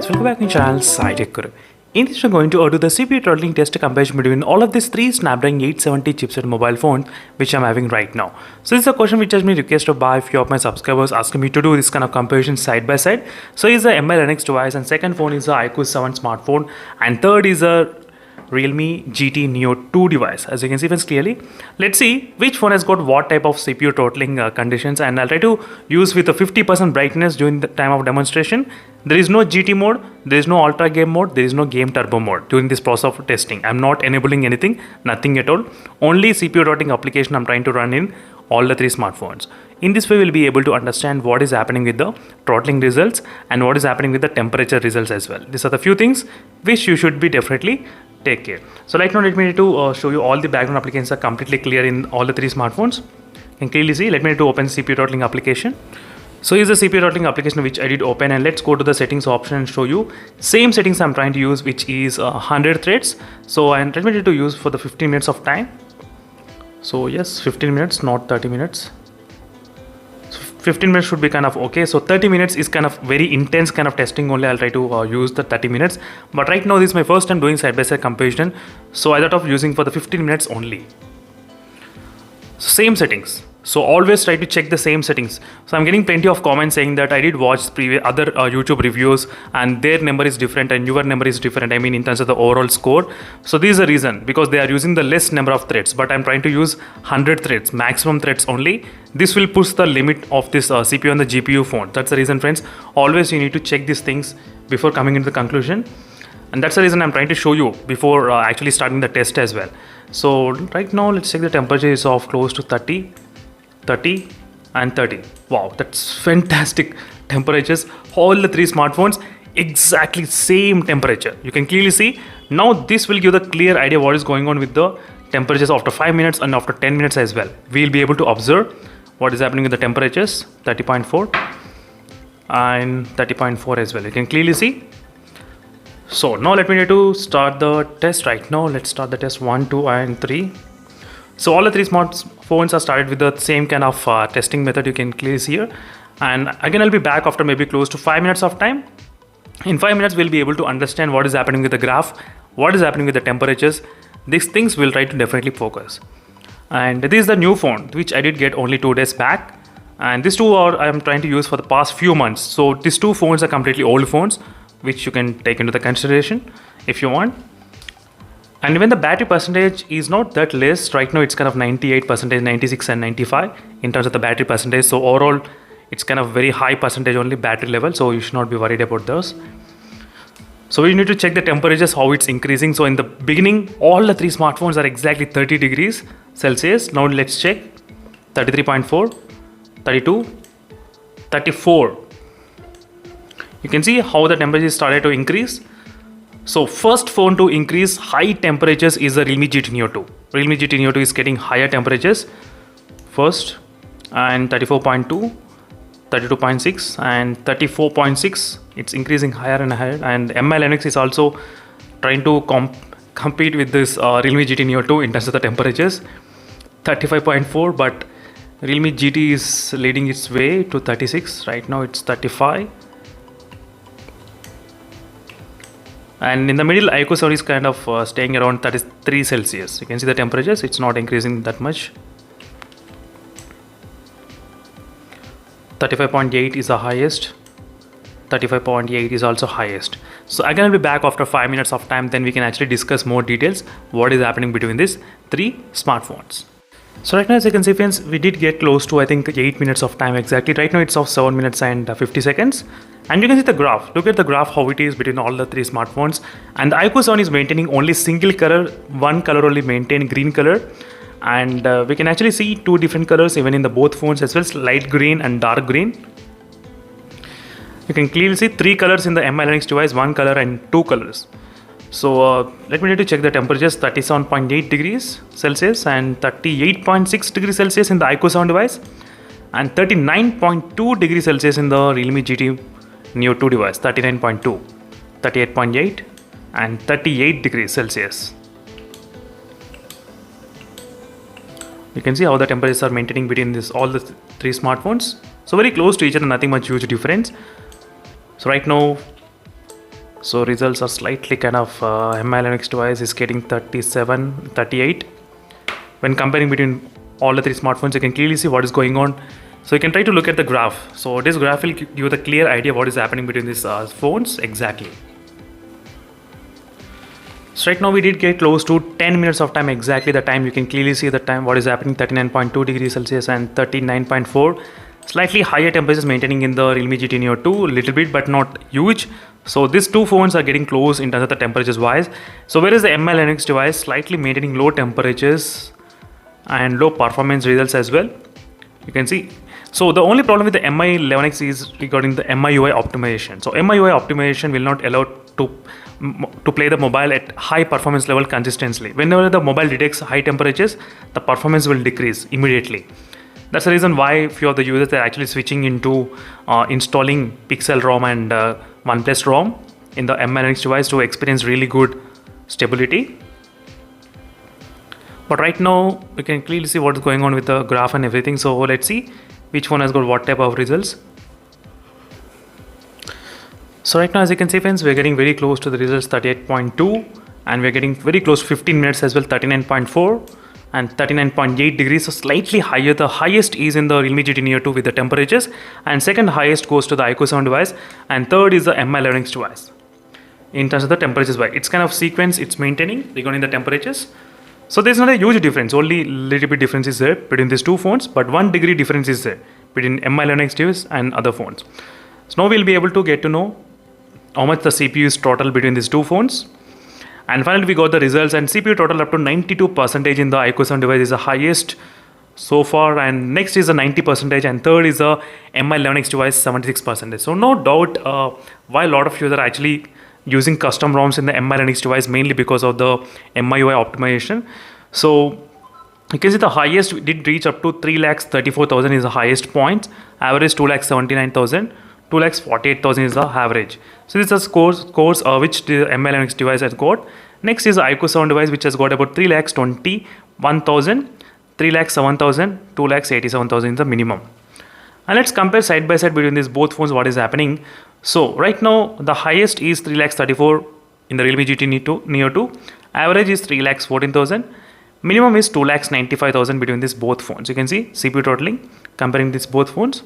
guys, welcome back to my channel SciTech Guru. In this we're going to do the CPU throttling test comparison between all of these three Snapdragon 870 chipset mobile phones which I'm having right now. So this is a question which has been requested by a few of my subscribers asking me to do this kind of comparison side by side. So is the MI Linux device, and second phone is the iQOO 7 smartphone, and third is a Realme GT Neo 2 device. As you can see friends clearly, let's see which phone has got what type of CPU throttling conditions, and I'll try to use with a 50% brightness during the time of demonstration. There is no GT mode, there is no ultra game mode, there is no game turbo mode during this process of testing. I'm not enabling anything, nothing at all. Only CPU throttling application I'm trying to run in all the three smartphones. In this way, we'll be able to understand what is happening with the throttling results and what is happening with the temperature results as well. These are the few things which you should be definitely take care. So right now, let me show you all the background applications are completely clear in all the three smartphones. You can clearly see. Let me open CPU throttling application. So here's the CPU throttling application which I did open, and let's go to the settings option and show you same settings I'm trying to use, which is 100 threads. So I'm trying to use for the 15 minutes of time. So yes, 15 minutes, not 30 minutes. So 15 minutes should be kind of okay. So 30 minutes is kind of very intense kind of testing only. I'll try to use the 30 minutes. But right now this is my first time doing side-by-side comparison. So I thought of using for the 15 minutes only. So same settings. So always try to check the same settings. So I'm getting plenty of comments saying that I did watch previous other YouTube reviews and their number is different and your number is different. I mean in terms of the overall score. So this is the reason, because they are using the less number of threads, but I'm trying to use 100 threads, maximum threads only. This will push the limit of this CPU and the GPU phone. That's the reason friends. Always you need to check these things before coming into the conclusion. And that's the reason I'm trying to show you before actually starting the test as well. So right now let's check the temperature is of close to 30 and 30. Wow, that's fantastic temperatures. All the three smartphones exactly same temperature. You can clearly see. Now this will give the clear idea what is going on with the temperatures after 5 minutes and after 10 minutes as well. We'll be able to observe what is happening with the temperatures 30.4 and 30.4 as well. You can clearly see. So now let me start the test right now. Let's start the test 1, 2 and 3. So all the three smartphones are started with the same kind of testing method. You can clearly see here. And again, I'll be back after maybe close to 5 minutes of time. In 5 minutes, we'll be able to understand what is happening with the graph, what is happening with the temperatures. These things we'll try to definitely focus. And this is the new phone, which I did get only 2 days back. And these two are I'm trying to use for the past few months. So these two phones are completely old phones, which you can take into the consideration if you want. And even the battery percentage is not that less. Right now it's kind of 98%, 96 and 95 in terms of the battery percentage. So overall it's kind of very high percentage only battery level. So you should not be worried about those. So we need to check the temperatures, how it's increasing. So in the beginning, all the three smartphones are exactly 30 degrees Celsius. Now let's check 33.4, 32, 34. You can see how the temperature started to increase. So first phone to increase high temperatures is the Realme GT Neo 2. Realme GT Neo 2 is getting higher temperatures first, and 34.2, 32.6 and 34.6. It's increasing higher and higher. And MI Linux is also trying to compete with this Realme GT Neo 2 in terms of the temperatures. 35.4, but Realme GT is leading its way to 36. Right now it's 35. And in the middle, iQOO 7 is kind of staying around 33 Celsius. You can see the temperatures, it's not increasing that much. 35.8 is the highest. 35.8 is also highest. So again, I'll be back after 5 minutes of time. Then we can actually discuss more details what is happening between these three smartphones. So right now, as you can see friends, we did get close to I think 8 minutes of time exactly. Right now it's of 7 minutes and 50 seconds. And you can see the graph. Look at the graph how it is between all the three smartphones. And the iQOO 7 is maintaining only single color, one color only maintained, green color. And we can actually see two different colors even in the both phones as well, light green and dark green. You can clearly see three colors in the MI Linux device, one color and two colors. So let me check the temperatures 37.8 degrees Celsius and 38.6 degrees Celsius in the iQOO 7 device, and 39.2 degrees Celsius in the Realme GT Neo 2 device, 39.2, 38.8 and 38 degrees Celsius. You can see how the temperatures are maintaining between all the three smartphones. So very close to each other, nothing much huge difference. So right now So results are slightly kind of MI Linux device is getting 37, 38. When comparing between all the three smartphones, you can clearly see what is going on. So you can try to look at the graph. So this graph will give you the clear idea what is happening between these phones exactly. So right now we did get close to 10 minutes of time, exactly the time. You can clearly see the time what is happening, 39.2 degrees Celsius and 39.4. Slightly higher temperatures maintaining in the Realme GT Neo 2, little bit but not huge. So these two phones are getting close in terms of the temperatures wise. So whereas the MI Linux device slightly maintaining low temperatures and low performance results as well, you can see. So the only problem with the MI 11X is regarding the MIUI optimization. So MIUI optimization will not allow to play the mobile at high performance level consistently. Whenever the mobile detects high temperatures, the performance will decrease immediately. That's the reason why few of the users are actually switching into installing Pixel ROM and OnePlus ROM in the MI Linux device to experience really good stability. But right now we can clearly see what's going on with the graph and everything. So let's see which one has got what type of results. So right now, as you can see friends, we're getting very close to the results, 38.2, and we're getting very close 15 minutes as well, 39.4 and 39.8 degrees, so slightly higher. The highest is in the Realme GT Neo 2 with the temperatures, and second highest goes to the iQOO 7 device, and third is the MI Linux device. In terms of the temperatures, it's kind of sequence it's maintaining regarding the temperatures. So there's not a huge difference, only little bit difference is there between these two phones, but 1 degree difference is there between MI Linux device and other phones. So now we'll be able to get to know how much the CPU is total between these two phones. And finally we got the results, and CPU total up to 92% in the iQOO 7 device is the highest so far, and next is the 90%, and third is the MI 11X device 76%. So no doubt why a lot of users are actually using custom ROMs in the MI Linux device, mainly because of the MIUI optimization. So you can see the highest did reach up to 3,34,000 is the highest point, average 2,79,000. 2,48,000 is the average. So this is scores which the MI Linux device has got. Next is the iQOO 7 device, which has got about 3,21,000, 3,07,000, 2,87,000 is the minimum. And let's compare side by side between these both phones what is happening. So right now the highest is 3,34,000 in the Realme GT Neo 2. Average is 3,14,000. Minimum is 2,95,000 between these both phones. You can see CPU totaling comparing these both phones.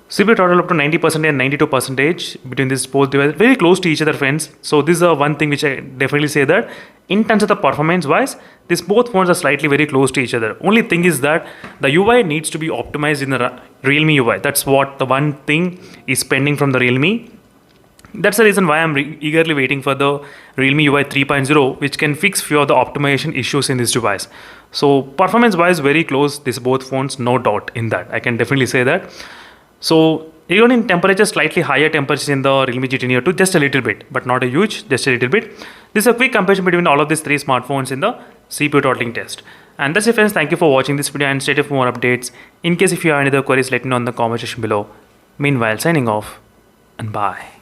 CPU total up to 90% and 92% between these both devices, very close to each other friends. So this is one thing which I definitely say that in terms of the performance wise, these both phones are slightly very close to each other. Only thing is that the UI needs to be optimized in the Realme UI. That's what the one thing is pending from the Realme. That's the reason why I'm eagerly waiting for the Realme UI 3.0, which can fix few of the optimization issues in this device. So performance wise, very close, these both phones, no doubt in that. I can definitely say that. So even in temperature, slightly higher temperatures in the Realme GT Neo 2, just a little bit, but not a huge, just a little bit. This is a quick comparison between all of these three smartphones in the CPU totaling test. And that's it friends, thank you for watching this video and stay tuned for more updates. In case if you have any other queries, let me know in the comment section below. Meanwhile, signing off and bye.